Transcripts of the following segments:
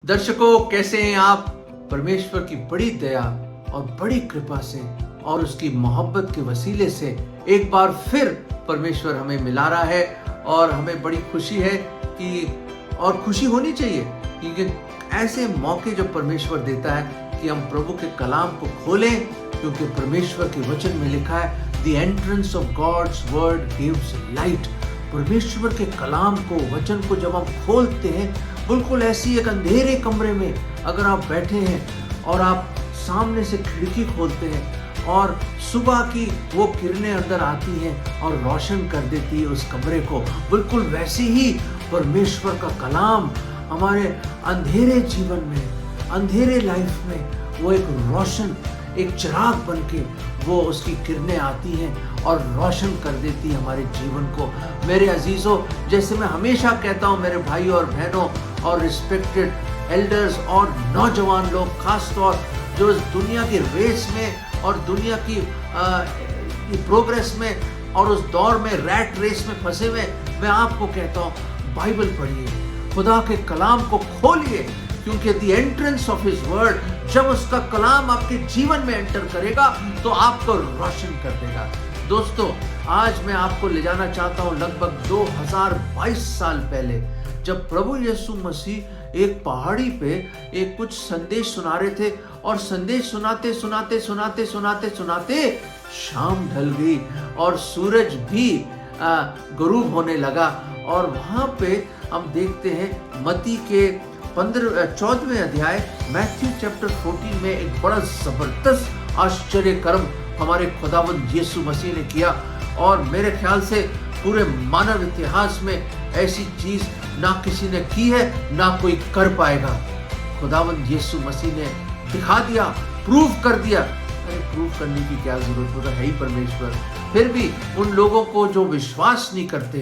दर्शकों, कैसे हैं आप? परमेश्वर की बड़ी दया और बड़ी कृपा से और उसकी मोहब्बत के वसीले से एक बार फिर परमेश्वर हमें मिला रहा है और हमें बड़ी खुशी है कि और खुशी होनी चाहिए, क्योंकि ऐसे मौके जब परमेश्वर देता है कि हम प्रभु के कलाम को खोलें, क्योंकि परमेश्वर के वचन में लिखा है The entrance of God's word gives light। परमेश्वर के कलाम को, वचन को जब हम खोलते हैं, बिल्कुल ऐसी एक अंधेरे कमरे में अगर आप बैठे हैं और आप सामने से खिड़की खोलते हैं और सुबह की वो किरणें अंदर आती हैं और रोशन कर देती है उस कमरे को, बिल्कुल वैसे ही परमेश्वर का कलाम हमारे अंधेरे जीवन में, अंधेरे लाइफ में वो एक रोशन, एक चिराग बनके वो उसकी किरणें आती हैं और रोशन कर देती है हमारे जीवन को। मेरे अजीजों, जैसे मैं हमेशा कहता हूँ मेरे भाई और बहनों और रिस्पेक्टेड एल्डर्स और नौजवान लोग, खास तौर जो इस दुनिया की रेस में और दुनिया की प्रोग्रेस में और उस दौर में, रैट रेस में फंसे हुए, मैं आपको कहता हूँ बाइबल पढ़िए, खुदा के कलाम को खोलिए, क्योंकि the entrance of his word, जब उसका कलाम आपके जीवन में एंटर करेगा तो आपको रोशन कर देगा। दोस्तों, आज मैं आपको ले जाना चाहता हूं लगभग 2022 साल पहले, जब प्रभु यीशु मसीह एक पहाड़ी पे एक कुछ संदेश सुना रहे थे और संदेश सुनाते सुनाते सुनाते सुनाते सुनाते शाम ढल गई और सूरज भी गुरूब होने लगा। और वहां पे हम देखते हैं मत्ती के 14वें अध्याय, मैथ्यू चैप्टर 14 में एक बड़ा जबरदस्त आश्चर्य कर्म हमारे खुदावंद यीशु मसीह ने किया। और मेरे ख्याल से पूरे मानव इतिहास में ऐसी चीज ना किसी ने की है, ना कोई कर पाएगा। खुदावंद यीशु मसीह ने दिखा दिया, प्रूव कर दिया। अरे प्रूव करने की क्या जरूरत, वो तो है ही परमेश्वर। फिर भी उन लोगों को जो विश्वास नहीं करते,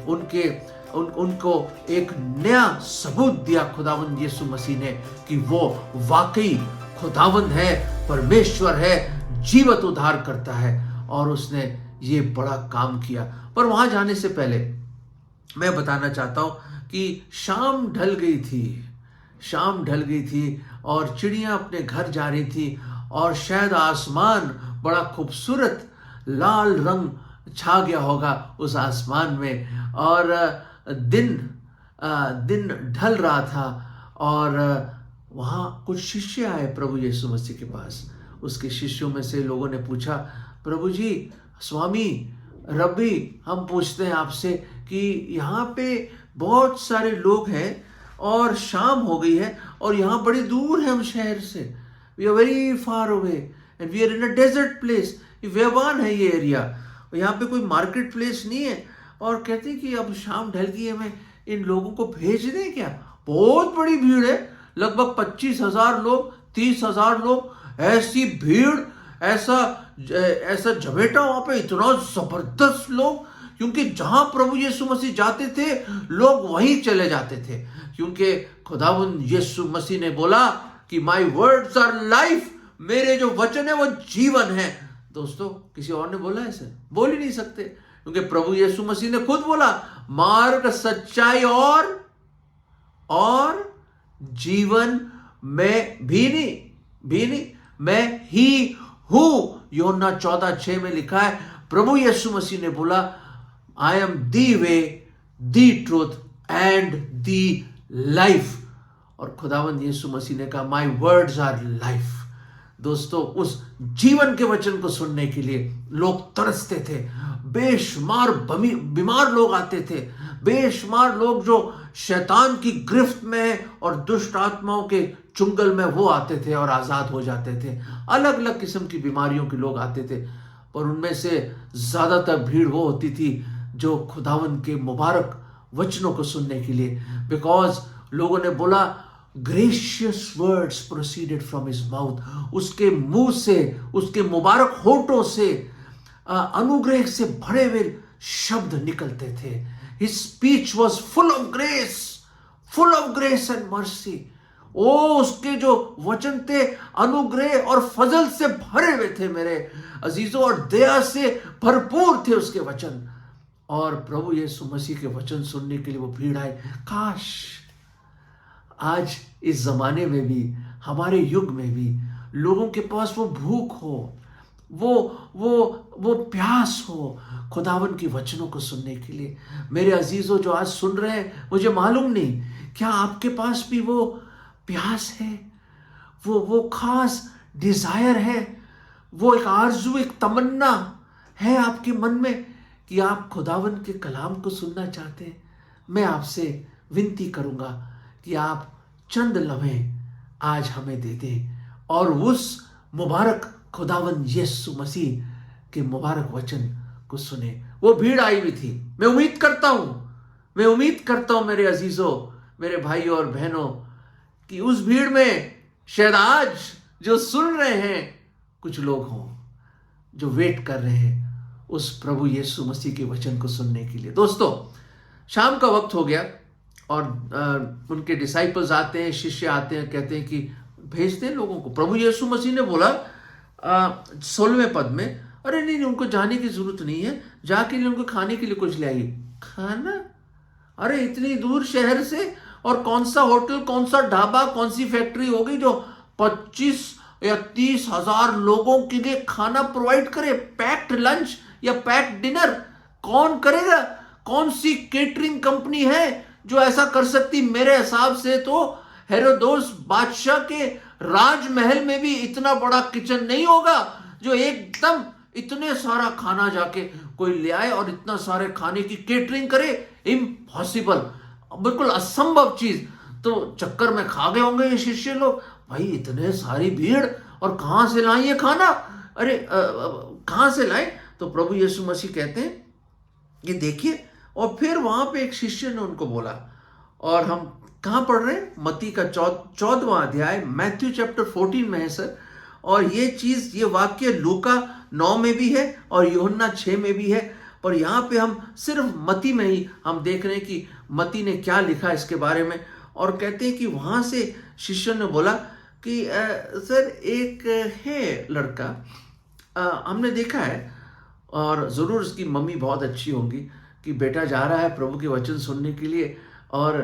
उनको एक नया सबूत दिया खुदावंद यीशु मसीह ने कि वो वाकई खुदावंद है, परमेश्वर है, जीवित उद्धार करता है। और उसने ये बड़ा काम किया। पर वहां जाने से पहले मैं बताना चाहता हूं कि शाम ढल गई थी और चिड़ियां अपने घर जा रही थी और शायद आसमान बड़ा खूबसूरत लाल रंग छा गया होगा उस आसमान में, और दिन ढल रहा था। और वहाँ कुछ शिष्य आए प्रभु यीशु मसीह के पास। उसके शिष्यों में से लोगों ने पूछा, प्रभु जी, स्वामी, रब्बी, हम पूछते हैं आपसे कि यहाँ पे बहुत सारे लोग हैं और शाम हो गई है और यहाँ बड़ी दूर है हम शहर से, we are very far away and we are in a desert place, बेबान है ये एरिया, यहाँ पे कोई मार्केट प्लेस नहीं है। और कहते कि अब शाम ढल गई है, मैं इन लोगों को भेज दें क्या? बहुत बड़ी भीड़ है, लगभग 25,000 लोग, 30,000 लोग, ऐसी भीड़, ऐसा झमेटा वहां पे, इतना जबरदस्त लोग, क्योंकि जहां प्रभु यीशु मसीह जाते थे लोग वहीं चले जाते थे, क्योंकि खुदावंद यीशु मसीह ने बोला कि माय वर्ड्स आर लाइफ, मेरे जो वचन है वो जीवन है। दोस्तों, किसी और ने बोला ऐसे? बोल ही नहीं सकते, क्योंकि प्रभु यीशु मसीह ने खुद बोला, मार्ग, सच्चाई और जीवन में भी नहीं, मैं ही हूं। यूहन्ना 14:6 में लिखा है, प्रभु यीशु मसीह ने बोला, I am the way, the truth and the life. और खुदावंद यीशु मसीह ने कहा, माय वर्ड्स आर लाइफ। दोस्तों, उस जीवन के वचन को सुनने के लिए लोग तरसते थे। बेशुमार बीमार लोग आते थे, बेशुमार लोग जो शैतान की गिरफ्त में और दुष्ट आत्माओं के चुंगल में वो आते थे और आजाद हो जाते थे। अलग अलग किस्म की बीमारियों के लोग आते थे, पर उनमें से ज्यादातर भीड़ वो होती थी जो खुदावंद के मुबारक वचनों को सुनने के लिए, बिकॉज लोगों ने बोला, gracious words proceeded from his mouth, उसके मुंह से, उसके मुबारक होठों से अनुग्रह से भरे हुए शब्द निकलते थे। His speech was full of grace and mercy. ओ, उसके जो वचन थे अनुग्रह और फजल से भरे हुए थे मेरे अजीजों, और दया से भरपूर थे उसके वचन। और प्रभु यीशु मसीह के वचन सुनने के लिए वो भीड़ आए। काश आज इस जमाने में भी, हमारे युग में भी लोगों के पास वो भूख हो, वो वो प्यास हो खुदावन की वचनों को सुनने के लिए। मेरे अजीजों जो आज सुन रहे हैं, मुझे मालूम नहीं क्या आपके पास भी वो प्यास है, वो खास डिजायर है, वो एक आरजू, एक तमन्ना है आपके मन में कि आप खुदावन के कलाम को सुनना चाहते हैं। मैं आपसे विनती करूंगा कि आप चंद लम्हे आज हमें दे दें और उस मुबारक खुदावन यीशु मसीह के मुबारक वचन को सुने। वो भीड़ आई हुई थी। मैं उम्मीद करता हूं मेरे अजीजों, मेरे भाइयों और बहनों, कि उस भीड़ में शायद आज जो सुन रहे हैं कुछ लोग हों जो वेट कर रहे हैं उस प्रभु यीशु मसीह के वचन को सुनने के लिए। दोस्तों, शाम का वक्त हो गया और उनके डिसाइपल्स आते हैं, शिष्य आते हैं, कहते हैं कि भेज दें लोगों को। प्रभु यीशु मसीह ने बोला 16वें पद में, अरे नहीं, उनको जाने की जरूरत नहीं है, जाके उनको खाने के लिए कुछ ले आइए। खाना? अरे इतनी दूर शहर से, और कौन सा होटल, कौन सा ढाबा, कौन सी फैक्ट्री होगी जो 25 या 30 हजार लोगों के लिए खाना प्रोवाइड करे? पैक्ड लंच या पैक्ड डिनर कौन करेगा? कौन सी केटरिंग कंपनी है जो ऐसा कर सकती? मेरे हिसाब से तो हेरोदोस बादशाह के राजमहल में भी इतना बड़ा किचन नहीं होगा जो एकदम इतने सारा खाना जाके कोई ले आए और इतना सारे खाने की केटरिंग करे। इम्पॉसिबल, बिल्कुल असंभव चीज। तो चक्कर में खा गए होंगे ये शिष्य लोग, भाई इतने सारी भीड़ और कहां से लाए ये खाना? अरे कहां से लाए? तो प्रभु यीशु मसीह कहते हैं ये देखिए। और फिर वहां पे एक शिष्य ने उनको बोला, और हम कहां पढ़ रहे हैं? मत्ती का 14वां अध्याय, मैथ्यू चैप्टर 14 में है सर। और ये चीज, ये वाक्य लूका 9 में भी है और यूहन्ना 6 में भी है, पर यहाँ पे हम सिर्फ मत्ती में ही हम देख रहे हैं कि मत्ती ने क्या लिखा इसके बारे में। और कहते हैं कि वहां से शिष्य ने बोला कि सर एक है लड़का, हमने देखा है, और ज़रूर उसकी मम्मी बहुत अच्छी होंगी कि बेटा जा रहा है प्रभु के वचन सुनने के लिए, और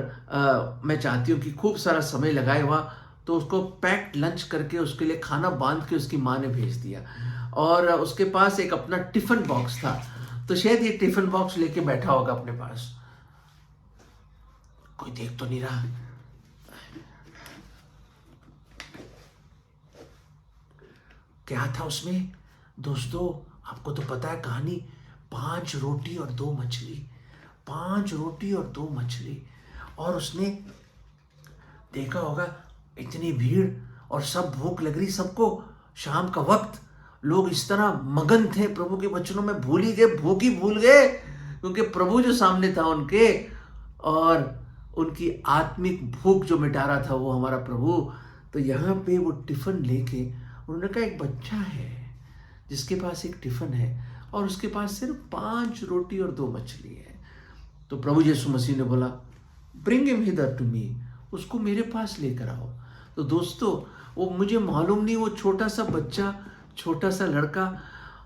मैं चाहती हूँ कि खूब सारा समय लगाए वहाँ। तो उसको पैक्ड लंच करके उसके लिए खाना बांध के उसकी माँ ने भेज दिया, और उसके पास एक अपना टिफिन बॉक्स था, तो शायद ये टिफिन बॉक्स लेके बैठा होगा अपने पास। कोई देख तो नहीं रहा? क्या था उसमें दोस्तों? आपको तो पता है कहानी। 5 रोटी और 2 मछली, 5 रोटी और 2 मछली। और उसने देखा होगा इतनी भीड़ और सब भूख लग रही सबको, शाम का वक्त, लोग इस तरह मगन थे प्रभु के वचनों में, भूल ही गए, भूख ही भूल गए, क्योंकि प्रभु जो सामने था उनके, और उनकी आत्मिक भूख जो मिटा रहा था वो हमारा प्रभु। तो यहाँ पे वो टिफिन लेके उन्होंने कहा एक बच्चा है जिसके पास एक टिफिन है और उसके पास सिर्फ 5 रोटी और 2 मछली है। तो प्रभु यीशु मसीह ने बोला, bring him hither to me, उसको मेरे पास लेकर आओ। तो दोस्तों, वो मुझे मालूम नहीं, वो छोटा सा बच्चा, छोटा सा लड़का,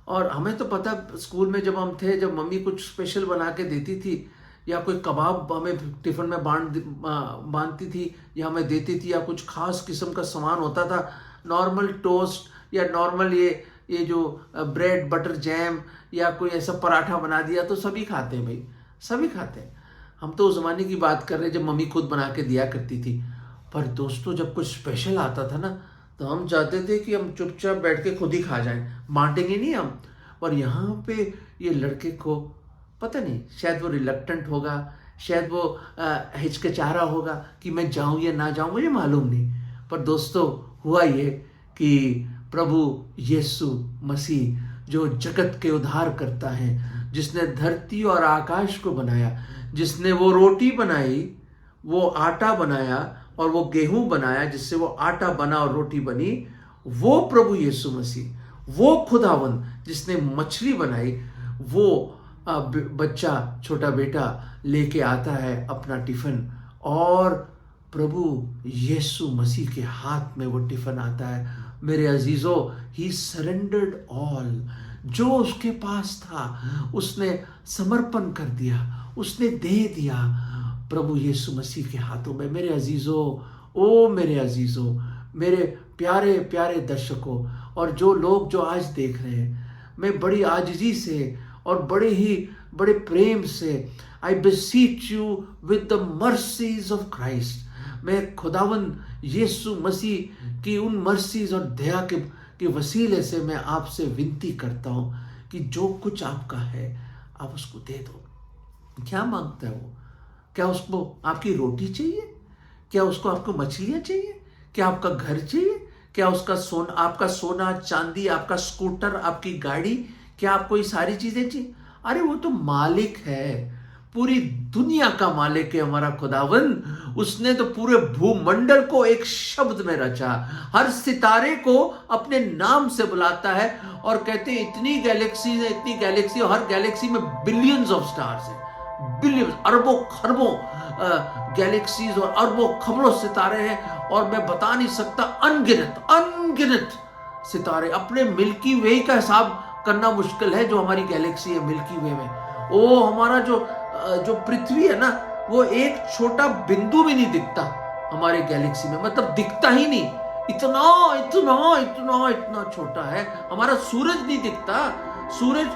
और हमें तो पता स्कूल में जब हम थे, जब मम्मी कुछ स्पेशल बना के देती थी या कोई कबाब हमें टिफिन में बांधती थी या हमें देती थी, या कुछ खास किस्म का सामान होता था, नॉर्मल टोस्ट या नॉर्मल ये जो ब्रेड बटर जैम या कोई ऐसा पराठा बना दिया तो सभी खाते हैं भाई, सभी खाते हैं। हम तो उस ज़माने की बात कर रहे हैं जब मम्मी खुद बना के दिया करती थी। पर दोस्तों, जब कुछ स्पेशल आता था ना, तो हम चाहते थे कि हम चुपचाप बैठ के खुद ही खा जाएं, बांटेंगे नहीं हम। और यहाँ पे ये लड़के को पता नहीं, शायद वो रिलक्टेंट होगा, शायद वो हिचकिचा रहा होगा कि मैं जाऊँ या ना जाऊँ, मुझे मालूम नहीं। पर दोस्तों, हुआ ये कि प्रभु यीशु मसीह जो जगत के उद्धार करता है, जिसने धरती और आकाश को बनाया, जिसने वो रोटी बनाई, वो आटा बनाया और वो गेहूं बनाया जिससे वो आटा बना और रोटी बनी, वो प्रभु यीशु मसीह, वो खुदावन जिसने मछली बनाई, वो बच्चा, छोटा बेटा लेके आता है अपना टिफिन, और प्रभु यीशु मसीह के हाथ में वो टिफिन आता है। मेरे अजीजों, ही सरेंडर्ड ऑल, जो उसके पास था उसने समर्पण कर दिया, उसने दे दिया प्रभु यीशु मसीह के हाथों में। मेरे अजीजों, ओ मेरे अजीजों, मेरे प्यारे प्यारे दर्शकों, और जो लोग जो आज देख रहे हैं, मैं बड़ी आजिजी से और बड़े प्रेम से, I beseech you with the mercies of Christ, मैं खुदावन यीशु मसीह की उन मर्सीज और दया के वसीले से मैं आपसे विनती करता हूं कि जो कुछ आपका है आप उसको दे दो। क्या मांगता है वो? क्या उसको आपकी रोटी चाहिए? क्या उसको आपको मछलियां चाहिए? क्या आपका घर चाहिए? क्या उसका आपका सोना चांदी, आपका स्कूटर, आपकी गाड़ी? क्या आपको ये सारी चीजें चाहिए? अरे वो तो मालिक है, पूरी दुनिया का मालिक है हमारा खुदावन। उसने तो पूरे भूमंडल को एक शब्द में रचा, हर सितारे को अपने नाम से बुलाता है और कहते हैं इतनी गैलेक्सी है, इतनी गैलेक्सी, और हर गैलेक्सी में बिलियंस ऑफ स्टार्स हैं, बिलियंस, अरबों खरबों गैलेक्सीज और अरबों खबरों सितारे हैं, और मैं बता नहीं सकता, अनगिनत सितारे। अपने मिल्की वे का हिसाब करना मुश्किल है जो हमारी गैलेक्सी है मिल्की वे में। ओ हमारा जो पृथ्वी है ना, वो एक छोटा बिंदु भी नहीं दिखता हमारे गैलेक्सी में, मतलब दिखता ही नहीं, इतना इतना इतना इतना छोटा है। हमारा सूरज नहीं दिखता, सूरज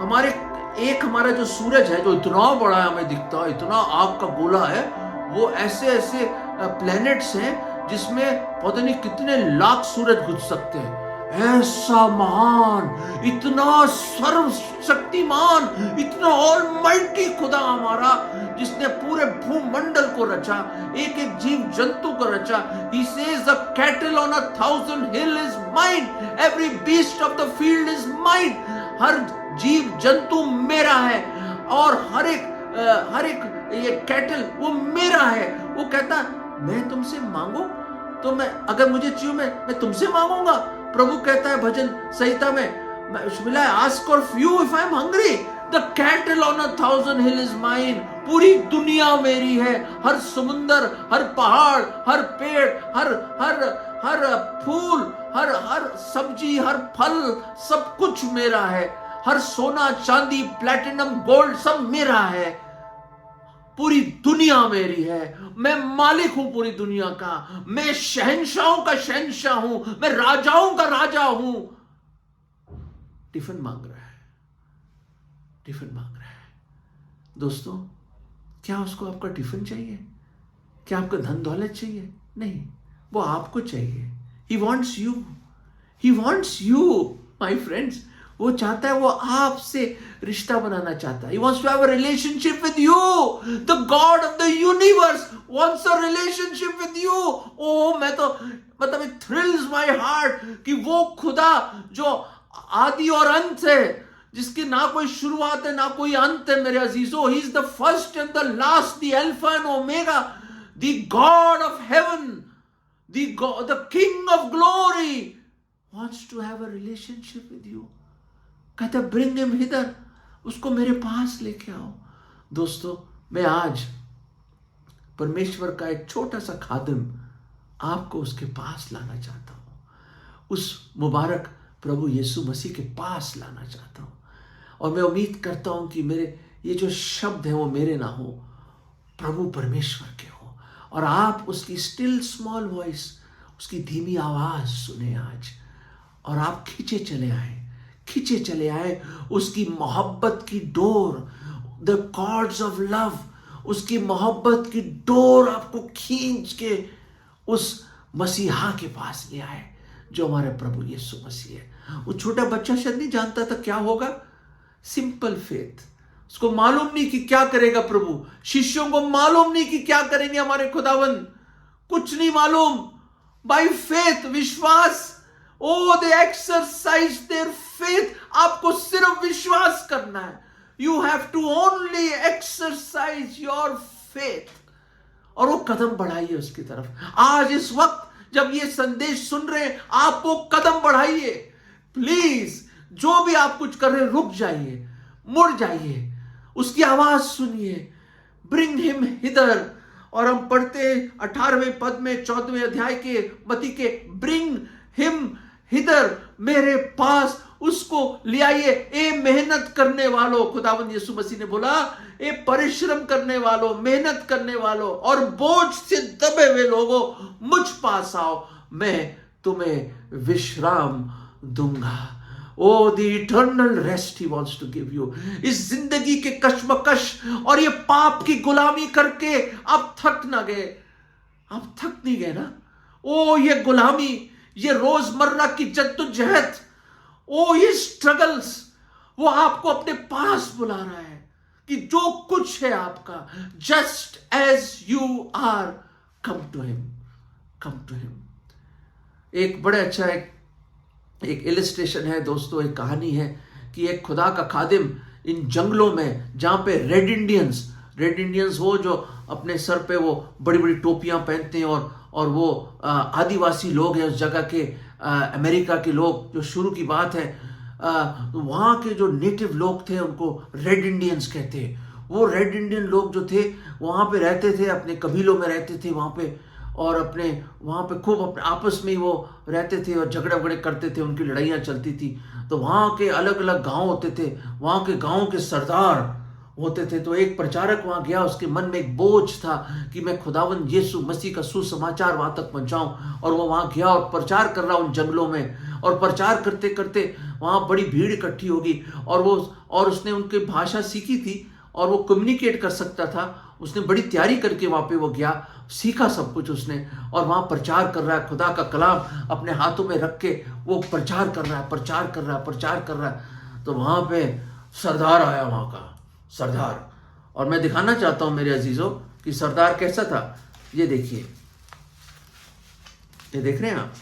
हमारा जो सूरज है जो इतना बड़ा है हमें दिखता है, इतना आग का गोला है, वो ऐसे ऐसे प्लैनेट्स हैं जिसमें पता नहीं कितने लाख सूरज घुस सकते हैं। ऐसा महान, इतना सर्वशक्तिमान, इतना ऑलमाइटी खुदा हमारा, जिसने पूरे भूमंडल को रचा, एक एक जीव जंतु को रचा। He says the cattle on 1,000 hill is mine, every beast of the field is mine। हर जीव जंतु मेरा है, और हर एक ये कैटल वो मेरा है। वो कहता मैं तुमसे मांगू तो मैं, अगर मुझे चाहिए मैं तुमसे मांगूंगा। प्रभु कहता है भजन संहिता में, will I ask of you if I am hungry, the cattle on 1,000 hill is mine. पूरी दुनिया मेरी है, हर समुंदर, हर पहाड़, हर पेड़, हर फूल, हर सब्जी, हर फल, सब कुछ मेरा है। हर सोना चांदी प्लैटिनम गोल्ड सब मेरा है। पूरी दुनिया मेरी है, मैं मालिक हूं पूरी दुनिया का, मैं शहंशाहों का शहंशाह हूं, मैं राजाओं का राजा हूं। टिफिन मांग रहा है, टिफिन मांग रहा है। दोस्तों, क्या उसको आपका टिफिन चाहिए? क्या आपका धन दौलत चाहिए? नहीं, वो आपको चाहिए। He wants you, he wants you my friends. वो चाहता है, वो आपसे रिश्ता बनाना चाहता है। He wants to have a relationship with you. The God of the universe wants a relationship with you. Oh, मैं तो मतलब it thrills my heart कि वो खुदा जो आदि और अंत है, जिसकी ना कोई शुरुआत है ना कोई अंत है, मेरे अजीजों, He is the first and the last, the Alpha and Omega, the God of heaven, the King of glory wants to have a relationship with you. कहता ब्रिंग हिम हिदर, उसको मेरे पास लेके आओ। दोस्तों, मैं आज परमेश्वर का एक छोटा सा खादिम आपको उसके पास लाना चाहता हूं, उस मुबारक प्रभु यीशु मसीह के पास लाना चाहता हूं। और मैं उम्मीद करता हूं कि मेरे ये जो शब्द हैं वो मेरे ना हो, प्रभु परमेश्वर के हो, और आप उसकी स्टिल स्मॉल वॉइस, उसकी धीमी आवाज सुने आज, और आप खींचे चले आए उसकी मोहब्बत की डोर, द कॉर्ड्स ऑफ लव, उसकी मोहब्बत की डोर आपको खींच के उस मसीहा के पास ले आए जो हमारे प्रभु यीशु मसीह है। वो छोटा बच्चा शायद नहीं जानता था क्या होगा, सिंपल फेथ, उसको मालूम नहीं कि क्या करेगा प्रभु, शिष्यों को मालूम नहीं कि क्या करेंगे हमारे खुदावन, कुछ नहीं मालूम। बाय फेथ, विश्वास, they exercise their faith। आपको सिर्फ विश्वास करना है। You have to only exercise your faith। और वो कदम बढ़ाइए उसकी तरफ। आज इस वक्त जब ये संदेश सुन रहे हैं, आप वो कदम बढ़ाइए प्लीज। जो भी आप कुछ कर रहे हैं, रुक जाइए, मुड़ जाइए, उसकी आवाज सुनिए, ब्रिंग हिम हिदर। और हम पढ़ते 18वें पद में 14वें अध्याय के मत्ती के, ब्रिंग हिम हिदर, मेरे पास उसको ले आइए। ए मेहनत करने वालों, खुदावंद यीशु मसीह ने बोला ये परिश्रम करने वालों, मेहनत करने वालों और बोझ से दबे हुए लोगों, मुझ पास आओ, मैं तुम्हें विश्राम दूंगा। ओ the eternal rest he wants to give you. इस जिंदगी के कश्मकश और ये पाप की गुलामी करके आप थक ना गए, आप थक नहीं गए ना? ओ ये गुलामी, ये रोजमर्रा की जद्दोजहद, ओ ये स्ट्रगल्स, वो आपको अपने पास बुला रहा है कि जो कुछ है आपका, just as you are, come to him, come to him. एक बड़े अच्छा एक इलिस्ट्रेशन है दोस्तों, एक कहानी है कि एक खुदा का खादिम इन जंगलों में, जहाँ पे रेड इंडियंस वो जो अपने सर पे वो बड़ी बड़ी टोपियां पहनते हैं और वो आदिवासी लोग हैं उस जगह के, अमेरिका के लोग, जो शुरू की बात है, वहाँ के जो नेटिव लोग थे उनको रेड इंडियंस कहते हैं। वो रेड इंडियन लोग जो थे वहाँ पे रहते थे, अपने कबीलों में रहते थे वहाँ पे, और अपने वहाँ पे खूब अपने आपस में ही वो रहते थे और झगड़े वगड़े करते थे, उनकी लड़ाइयाँ चलती थी। तो वहाँ के अलग अलग गांव होते थे, वहाँ के गांव के सरदार होते थे। तो एक प्रचारक वहाँ गया, उसके मन में एक बोझ था कि मैं खुदावंद यीशु मसीह का सुसमाचार वहाँ तक पहुँचाऊँ। और वो वहाँ गया और प्रचार कर रहा उन जंगलों में, और प्रचार करते करते वहाँ बड़ी भीड़ इकट्ठी होगी, और उसने उनकी भाषा सीखी थी और वो कम्युनिकेट कर सकता था। उसने बड़ी तैयारी करके वहाँ पे वो गया, सीखा सब कुछ उसने, और वहाँ प्रचार कर रहा है, खुदा का कलाम अपने हाथों में रख के वो प्रचार कर रहा है। तो वहाँ पे सरदार आया, वहाँ का सरदार, और मैं दिखाना चाहता हूँ मेरे अजीजों कि सरदार कैसा था। ये देखिए, ये देख रहे हैं आप,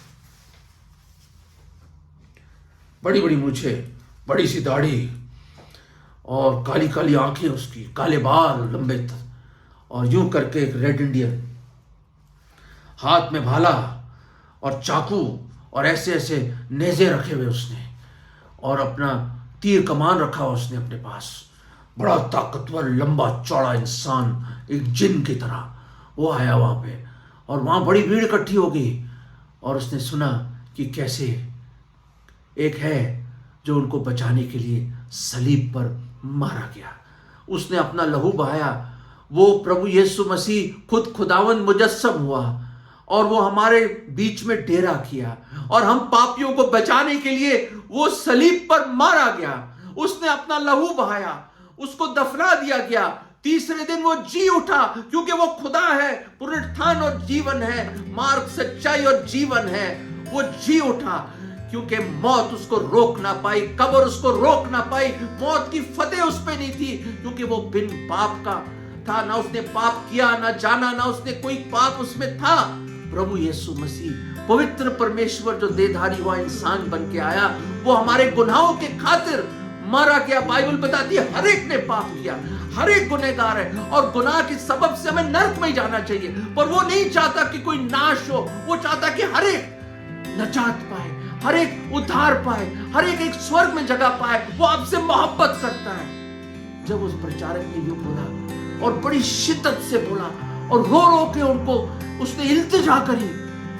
बड़ी बड़ी मूछें, बड़ी सी दाढ़ी, और काली काली आंखें उसकी, काले बाल लंबे और यूं करके एक रेड इंडियन, हाथ में भाला और चाकू और ऐसे ऐसे नेज़े रखे हुए उसने, और अपना तीर कमान रखा उसने अपने पास। बड़ा ताकतवर लंबा चौड़ा इंसान, एक जिन की तरह वो आया वहाँ पे, और वहाँ बड़ी भीड़ इकट्ठी हो गई। और उसने सुना कि कैसे एक है जो उनको बचाने के लिए सलीब पर मारा गया, उसने अपना लहू बहाया। वो प्रभु यीशु मसीह खुद खुदावंद मुजस्सम हुआ और वो हमारे बीच में डेरा किया, और हम पापियों को बचाने के लिए वो सलीब पर मारा गया। उसने अपना लहू बहाया, उसको दफना दिया गया। तीसरे दिन वो जी उठा, क्योंकि वो खुदा है, पुनरुत्थान और जीवन है, मार्ग सच्चाई और जीवन है। वो जी उठा क्योंकि मौत उसको रोक ना पाई, कब्र उसको रोक ना पाई, मौत की फतेह उस पे नहीं थी, क्योंकि वो बिन पाप का था, ना उसने पाप किया, ना जाना, ना उसने कोई पाप उसमें था। प्रभु यीशु मसीह पवित्र परमेश्वर जो देहधारी हुआ इंसान बन के आया, वो हमारे गुनाहों के खातिर मारा गया। बाइबल बताती है हर एक ने पाप किया, हर एक गुनहगार है, और गुनाह के सबब से हमें नरक में जाना चाहिए। पर वो नहीं चाहता कि कोई नाश हो, वो चाहता कि हर एक नजात पाए, हर एक उद्धार पाए, हर एक स्वर्ग में जगह पाए। वो आपसे मोहब्बत करता है। जब उस प्रचारक ने यूं बोला और बड़ी शिद्दत से बोला और रो रो के उनको उसने इल्तिजा करी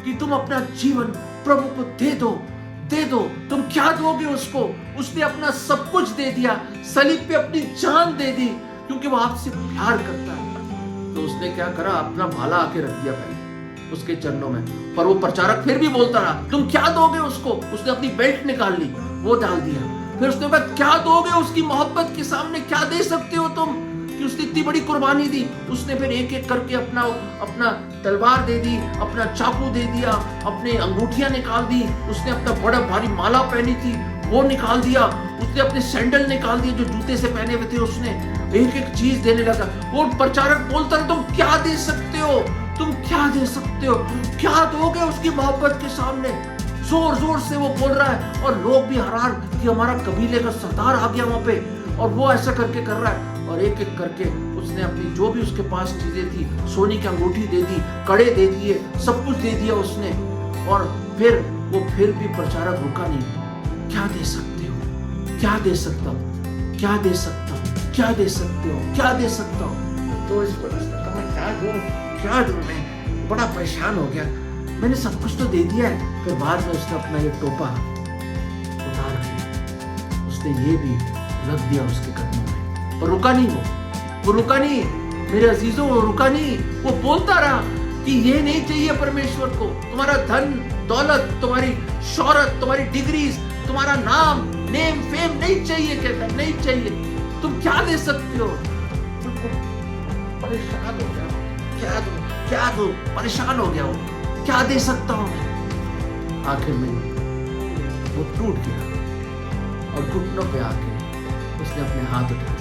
कि तुम अपना जीवन प्रभु को दे दो, तुम क्या दोगे उसको? उसने अपना सब कुछ दे दिया, सलीब पे अपनी जान दे दी, क्योंकि वो आपसे प्यार करता है। तो उसने क्या करा, अपना भाला आके रख दिया पहले उसके चरणों में। पर वो प्रचारक फिर भी बोलता रहा, तुम क्या दोगे उसको? उसने अपनी बेल्ट निकाल ली, वो डाल दिया। फिर उसने कहा, क्या दोगे उसकी मोहब्बत के सामने, क्या दे सकते हो तुम कि उसने इतनी बड़ी कुर्बानी दी? उसने फिर एक एक करके अपना तलवार दे दी, अपना चाकू दे दिया, अपने अंगूठियां निकाल दी, उसने अपना बड़ा भारी माला पहनी थी वो निकाल दिया, उसने अपने सैंडल निकाल दिए जो जूते से पहने हुए थे, उसने एक एक चीज देने लगा। वो प्रचारक बोलता है, तुम क्या दे सकते हो, तुम क्या दे सकते हो, क्या दोगे उसकी मोहब्बत के सामने? जोर जोर से वो बोल रहा है, और लोग भी हैरान कि हमारा कबीले का सरदार आ गया वहां पे, और वो ऐसा करके कर रहा है। और एक एक करके उसने अपनी जो भी उसके पास चीजें थी, सोने की अंगूठी दे दी, कड़े दे दिए, सब कुछ दे दिया उसने। और फिर भी प्रचारक रुका नहीं। क्या दे सकते हो, क्या दे सकता हूँ, क्या दे सकता हूँ, क्या दे सकते हो, क्या दे सकता हूँ? तो इस वजह से क्या दूं मैं, बड़ा परेशान हो गया। मैंने सब कुछ तो दे दिया है। फिर बाद में उसने अपना ये टोपा उतार के उसने ये भी रख दिया उसके कदमों में, पर रुका नहीं वो। वो रुका नहीं, मेरे अजीजों वो रुका नहीं, वो बोलता रहा कि ये नहीं चाहिए परमेश्वर को, तुम्हारा धन दौलत, तुम्हारी शोहरत, तुम्हारी डिग्रीज, तुम्हारा नाम, नेम, फेम नहीं चाहिए। कहता नहीं चाहिए। तुम क्या दे सकते हो? परेशान हो गया, क्या दो, परेशान हो गया हो, क्या दे सकता हूं मैं? आखिर में वो टूट गया और घुटनों पे आके उसने अपने हाथ उठाए,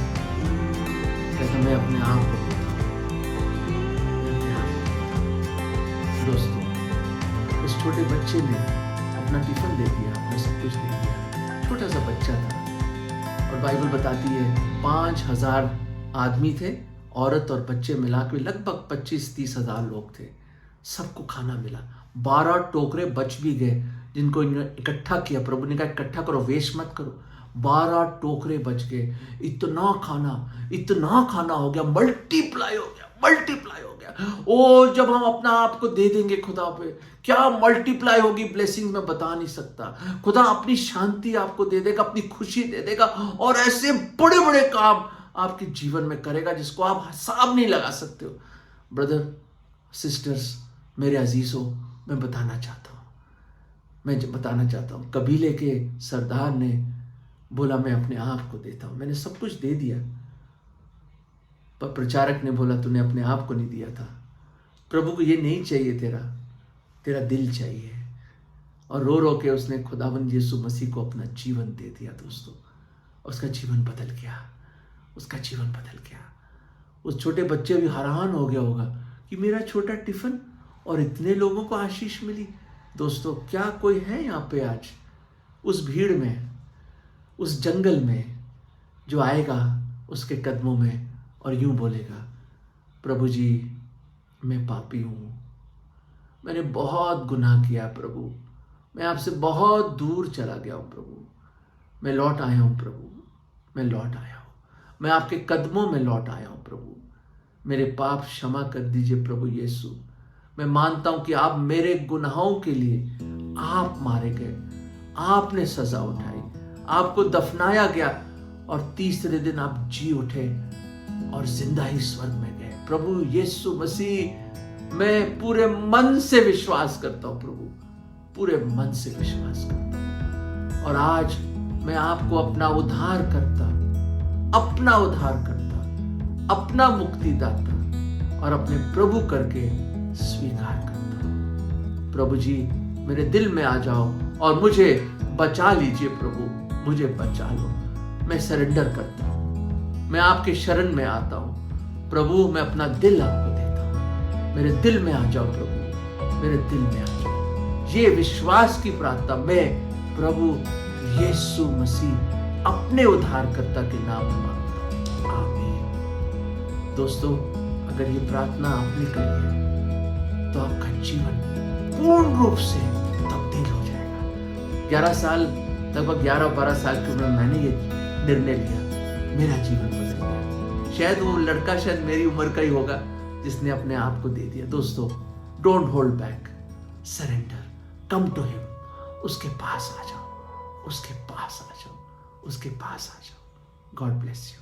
कहता मैं अपने आप को। दोस्तों, उस छोटे बच्चे ने अपना टिफिन दे दिया, अपना सब कुछ दे दिया। छोटा सा बच्चा था और बाइबल बताती है 5,000 आदमी थे, औरत और बच्चे मिला के लगभग 25-30 हजार लोग थे। सबको खाना मिला। 12 टोकरे बच भी गए जिनको इन्होंने इकट्ठा किया। प्रभु ने कहा इकट्ठा करो, वेस्ट मत करो। 12 टोकरे बच गए। इतना खाना हो गया, मल्टीप्लाई हो गया। ओ जब हम अपना आप को दे देंगे खुदा पे, क्या मल्टीप्लाई होगी ब्लेसिंग, मैं बता नहीं सकता। खुदा अपनी शांति आपको दे देगा, अपनी खुशी दे देगा और ऐसे बड़े बड़े काम आपके जीवन में करेगा जिसको आप हिसाब नहीं लगा सकते हो। ब्रदर सिस्टर्स, मेरे अजीजों, मैं बताना चाहता हूँ कबीले के सरदार ने बोला मैं अपने आप को देता हूँ, मैंने सब कुछ दे दिया। पर प्रचारक ने बोला तूने अपने आप को नहीं दिया था। प्रभु को ये नहीं चाहिए, तेरा दिल चाहिए। और रो रो के उसने खुदावंद यीशु मसीह को अपना जीवन दे दिया। दोस्तों, उसका जीवन बदल गया। उस छोटे बच्चे भी हैरान हो गया होगा कि मेरा छोटा टिफिन और इतने लोगों को आशीष मिली। दोस्तों, क्या कोई है यहाँ पे आज उस भीड़ में, उस जंगल में, जो आएगा उसके कदमों में और यूं बोलेगा प्रभु जी मैं पापी हूँ, मैंने बहुत गुनाह किया प्रभु, मैं आपसे बहुत दूर चला गया हूँ प्रभु, मैं लौट आया हूँ प्रभु, मैं आपके कदमों में लौट आया हूँ प्रभु, मेरे पाप क्षमा कर दीजिए प्रभु यीशु। मैं मानता हूँ कि आप मेरे गुनाहों के लिए आप मारे गए, आपने सजा उठाई, आपको दफनाया गया और तीसरे दिन आप जी उठे और जिंदा ही स्वर्ग में गए। प्रभु यीशु मसीह, मैं पूरे मन से विश्वास करता हूँ प्रभु, पूरे मन से विश्वास करता हूँ। और आज मैं आपको अपना उद्धारकर्ता, अपना मुक्तिदाता और अपने प्रभु करके स्वीकार करता हूँ। प्रभु जी मेरे दिल में आ जाओ और मुझे बचा लीजिए प्रभु, मुझे बचा लो। मैं सरेंडर करता हूँ, मैं आपके शरण में आता हूँ प्रभु, मैं अपना दिल आपको देता हूँ। मेरे दिल में आ जाओ प्रभु, मेरे दिल में आ जाओ। ये विश्वास की प्रार्थना मैं प्रभु यीशु मसीह अपने उद्धारकर्ता के नाम में मांगता हूँ, आमीन। दोस्तों, अगर ये प्रार्थना आपने करी है तो आपका जीवन पूर्ण रूप से तब्दील हो जाएगा। 11 साल, लगभग 11-12 साल की उम्र में मैंने ये निर्णय लिया, मेरा जीवन बदल गया। शायद वो लड़का शायद मेरी उम्र का ही होगा जिसने अपने आप को दे दिया। दोस्तों, don't hold back, surrender, come to him, उसके पास आ जाओ, उसके पास आ जाओ। God bless you.